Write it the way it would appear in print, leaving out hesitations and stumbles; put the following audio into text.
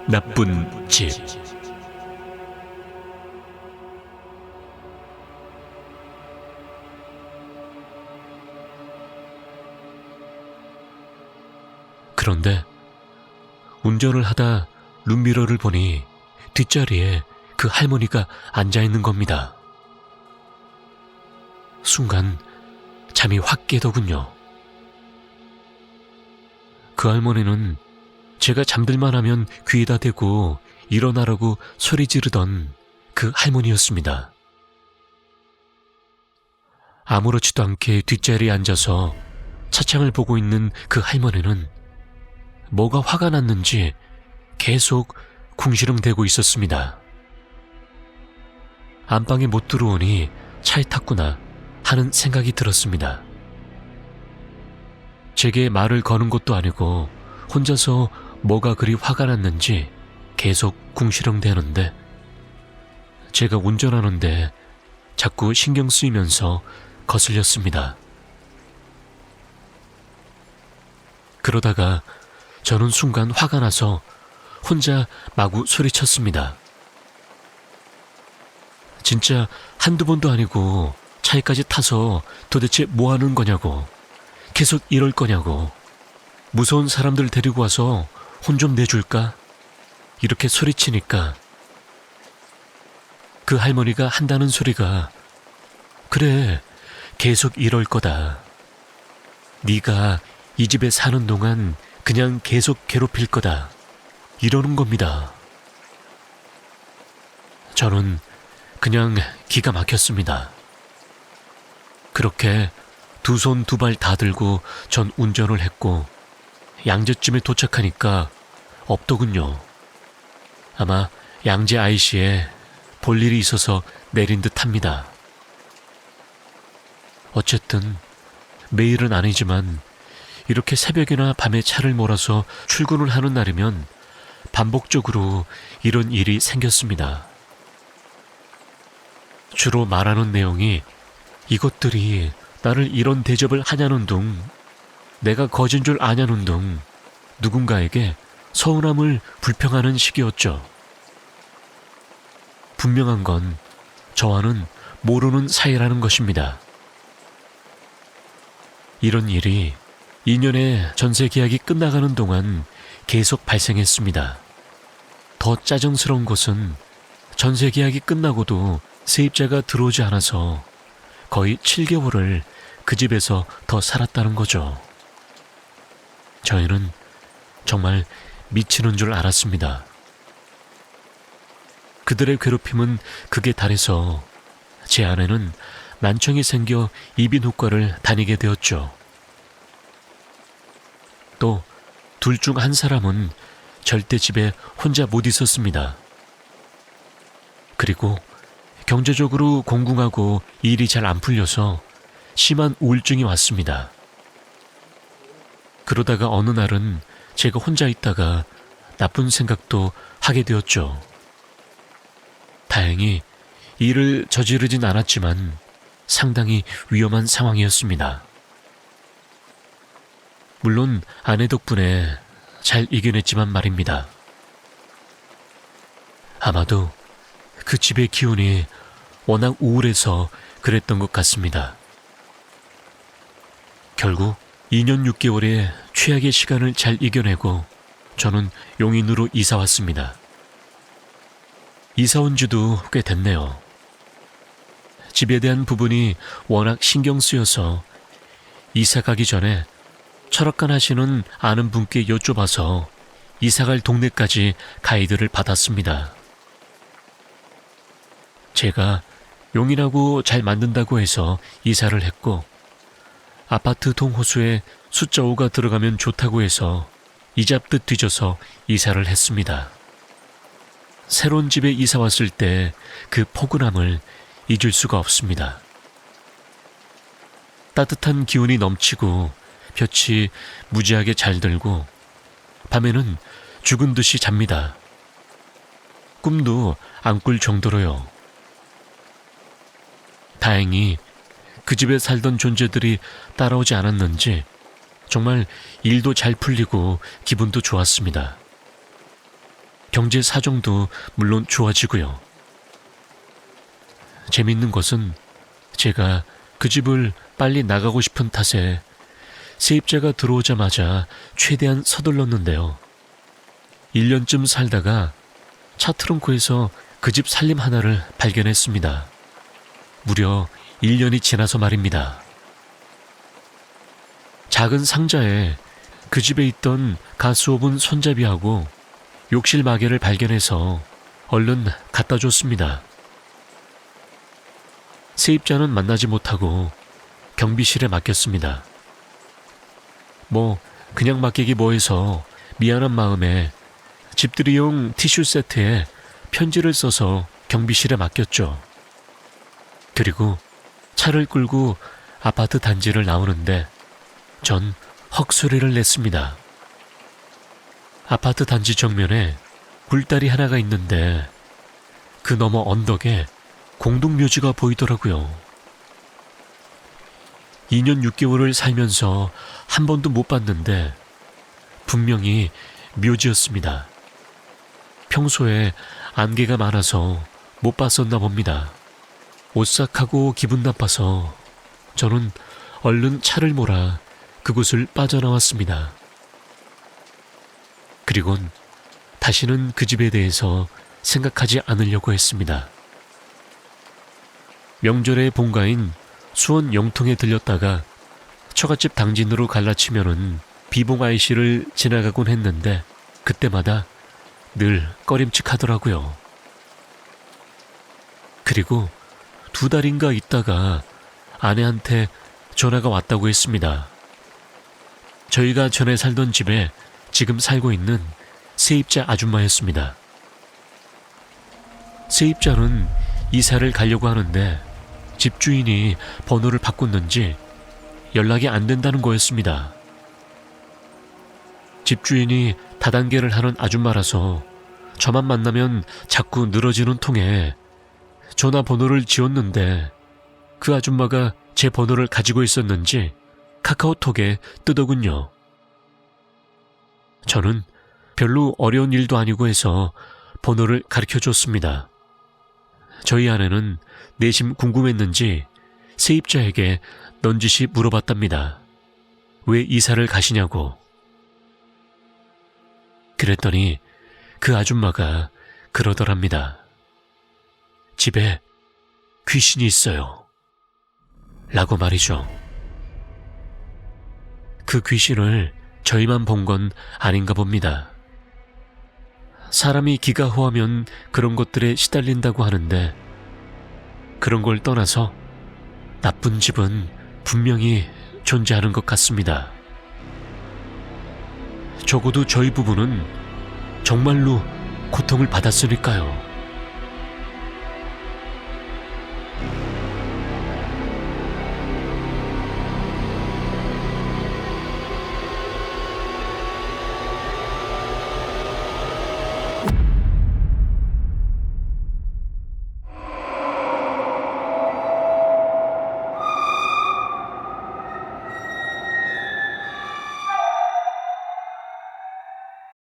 나쁜 집. 그런데 운전을 하다 룸미러를 보니 뒷자리에 그 할머니가 앉아있는 겁니다. 순간 잠이 확 깨더군요. 그 할머니는 제가 잠들만 하면 귀에다 대고 일어나라고 소리 지르던 그 할머니였습니다. 아무렇지도 않게 뒷자리에 앉아서 차창을 보고 있는 그 할머니는 뭐가 화가 났는지 계속 궁시렁대고 있었습니다. 안방에 못 들어오니 차에 탔구나 하는 생각이 들었습니다. 제게 말을 거는 것도 아니고 혼자서 뭐가 그리 화가 났는지 계속 궁시렁대는데 제가 운전하는데 자꾸 신경 쓰이면서 거슬렸습니다. 그러다가 저는 순간 화가 나서 혼자 마구 소리쳤습니다. 진짜 한두 번도 아니고 차에까지 타서 도대체 뭐 하는 거냐고, 계속 이럴 거냐고, 무서운 사람들 데리고 와서 혼 좀 내줄까? 이렇게 소리치니까 그 할머니가 한다는 소리가 그래, 계속 이럴 거다. 네가 이 집에 사는 동안 그냥 계속 괴롭힐 거다. 이러는 겁니다. 저는 그냥 기가 막혔습니다. 그렇게 두 손 두 발 다 들고 전 운전을 했고 양재쯤에 도착하니까 없더군요. 아마 양재 IC에 볼 일이 있어서 내린 듯 합니다. 어쨌든 매일은 아니지만 이렇게 새벽이나 밤에 차를 몰아서 출근을 하는 날이면 반복적으로 이런 일이 생겼습니다. 주로 말하는 내용이 이것들이 나를 이런 대접을 하냐는 둥, 내가 거진 줄 아냐는 둥, 누군가에게 서운함을 불평하는 식이었죠. 분명한 건 저와는 모르는 사이라는 것입니다. 이런 일이 2년의 전세 계약이 끝나가는 동안 계속 발생했습니다. 더 짜증스러운 것은 전세 계약이 끝나고도 세입자가 들어오지 않아서 거의 7개월을 그 집에서 더 살았다는 거죠. 저희는 정말 미치는 줄 알았습니다. 그들의 괴롭힘은 극에 달해서 제 아내는 난청이 생겨 이비인후과를 다니게 되었죠. 또 둘 중 한 사람은 절대 집에 혼자 못 있었습니다. 그리고 경제적으로 공궁하고 일이 잘 안 풀려서 심한 우울증이 왔습니다. 그러다가 어느 날은 제가 혼자 있다가 나쁜 생각도 하게 되었죠. 다행히 일을 저지르진 않았지만 상당히 위험한 상황이었습니다. 물론 아내 덕분에 잘 이겨냈지만 말입니다. 아마도 그 집의 기운이 워낙 우울해서 그랬던 것 같습니다. 결국 2년 6개월의 최악의 시간을 잘 이겨내고 저는 용인으로 이사 왔습니다. 이사 온 지도 꽤 됐네요. 집에 대한 부분이 워낙 신경 쓰여서 이사 가기 전에 철학관 하시는 아는 분께 여쭤봐서 이사갈 동네까지 가이드를 받았습니다. 제가 용인하고 잘 맞는다고 해서 이사를 했고 아파트 동호수에 숫자 5가 들어가면 좋다고 해서 이잡듯 뒤져서 이사를 했습니다. 새로운 집에 이사 왔을 때 그 포근함을 잊을 수가 없습니다. 따뜻한 기운이 넘치고 볕이 무지하게 잘 들고 밤에는 죽은 듯이 잡니다. 꿈도 안 꿀 정도로요. 다행히 그 집에 살던 존재들이 따라오지 않았는지 정말 일도 잘 풀리고 기분도 좋았습니다. 경제 사정도 물론 좋아지고요. 재밌는 것은 제가 그 집을 빨리 나가고 싶은 탓에 세입자가 들어오자마자 최대한 서둘렀는데요. 1년쯤 살다가 차 트렁크에서 그 집 살림 하나를 발견했습니다. 무려 1년이 지나서 말입니다. 작은 상자에 그 집에 있던 가스오븐 손잡이하고 욕실 마개를 발견해서 얼른 갖다 줬습니다. 세입자는 만나지 못하고 경비실에 맡겼습니다. 그냥 맡기기 뭐해서 미안한 마음에 집들이용 티슈 세트에 편지를 써서 경비실에 맡겼죠. 그리고 차를 끌고 아파트 단지를 나오는데 전 헉소리를 냈습니다. 아파트 단지 정면에 굴다리 하나가 있는데 그 너머 언덕에 공동묘지가 보이더라고요. 2년 6개월을 살면서 한 번도 못 봤는데 분명히 묘지였습니다. 평소에 안개가 많아서 못 봤었나 봅니다. 오싹하고 기분 나빠서 저는 얼른 차를 몰아 그곳을 빠져나왔습니다. 그리곤 다시는 그 집에 대해서 생각하지 않으려고 했습니다. 명절의 본가인 수원 영통에 들렸다가 처갓집 당진으로 갈라치면은 비봉 IC를 지나가곤 했는데 그때마다 늘 꺼림칙하더라고요. 그리고 2달인가 있다가 아내한테 전화가 왔다고 했습니다. 저희가 전에 살던 집에 지금 살고 있는 세입자 아줌마였습니다. 세입자는 이사를 가려고 하는데 집주인이 번호를 바꿨는지 연락이 안 된다는 거였습니다. 집주인이 다단계를 하는 아줌마라서 저만 만나면 자꾸 늘어지는 통에 전화번호를 지웠는데 그 아줌마가 제 번호를 가지고 있었는지 카카오톡에 뜨더군요. 저는 별로 어려운 일도 아니고 해서 번호를 가르쳐줬습니다. 저희 아내는 내심 궁금했는지 세입자에게 넌지시 물어봤답니다. 왜 이사를 가시냐고. 그랬더니 그 아줌마가 그러더랍니다. 집에 귀신이 있어요. 라고 말이죠. 그 귀신을 저희만 본 건 아닌가 봅니다. 사람이 기가 호하면 그런 것들에 시달린다고 하는데 그런 걸 떠나서 나쁜 집은 분명히 존재하는 것 같습니다. 적어도 저희 부부는 정말로 고통을 받았으니까요.